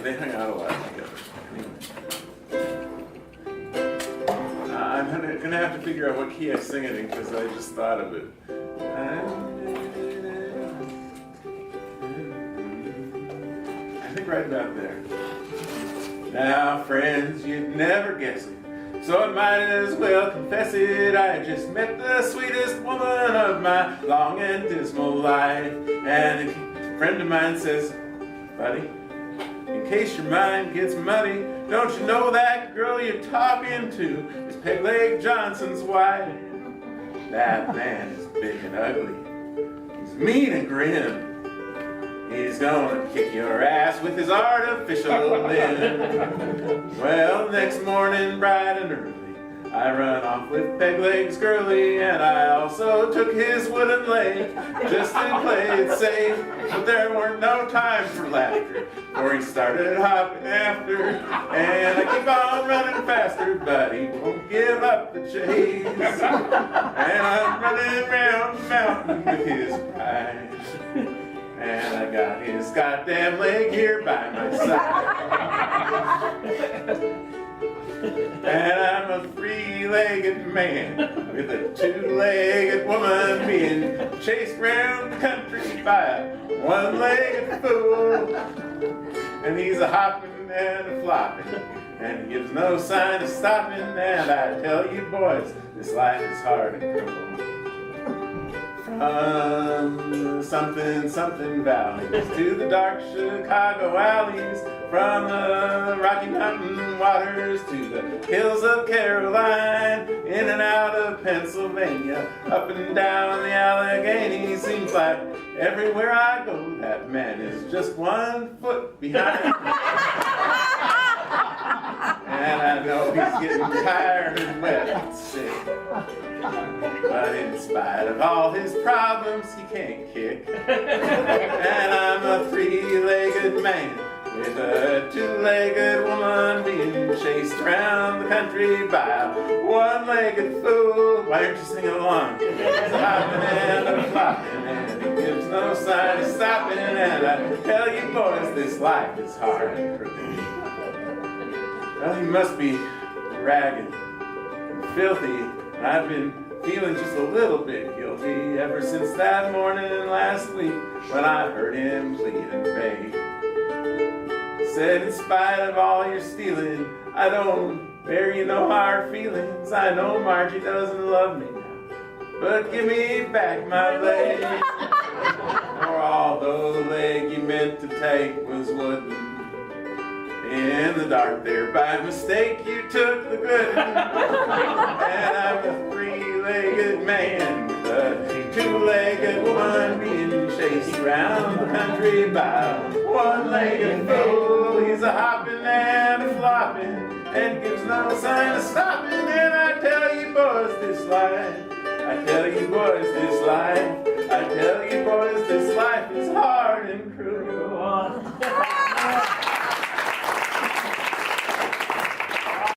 they hung out a lot together. Anyway. I'm gonna have to figure out what key I sing it in because I just thought of it. I think right about there. Now, friends, you'd never guess it, so I might as well confess it. I just met the sweetest woman of my long and dismal life. And a friend of mine says, buddy, in case your mind gets muddy, don't you know that girl you're talking to is Pegleg Johnson's wife? That man is big and ugly. He's mean and grim. He's gonna kick your ass with his artificial limb. Well, next morning, bright and early, I run off with Pegleg's girlie, and I also took his wooden leg just to play it safe. But there weren't no time for laughter, for he started hopping after, and I keep on running faster, but he won't give up the chase. And I'm running around the mountain with his pride. And I got his goddamn leg here by my side. And I'm a three-legged man with a two-legged woman being chased around the country by a one-legged fool. And he's a hopping and a flopping, and he gives no sign of stopping. And I tell you boys, this life is hard and cruel. From something valleys to the dark Chicago alleys, from the Rocky Mountain waters to the hills of Caroline, in and out of Pennsylvania, up and down the Allegheny. Seems like everywhere I go, that man is just 1 foot behind. And I know he's getting tired and wet and sick. But in spite of all his problems, he can't kick. And I'm a three-legged man with a two-legged woman being chased around the country by a one-legged fool. Why aren't you singing along? He's hopping and a flopping, and he gives no sign of stopping. And I tell you boys, this life is hard and cruel. Well, he must be ragged and filthy, and I've been feeling just a little bit guilty ever since that morning last week when I heard him plead and beg. Said, in spite of all your stealing, I don't bear you no hard feelings. I know Margie doesn't love me now, but give me back my leg. For although the leg you meant to take was wooden, in the dark there, by mistake, you took the good one. And I'm a three-legged man with a two-legged woman being chased around the country by a one-legged fool. He's a hopping and a flopping and gives no sign of stopping. And I tell you boys, this life, I tell you boys, this life, I tell you boys, this life is hard and cruel.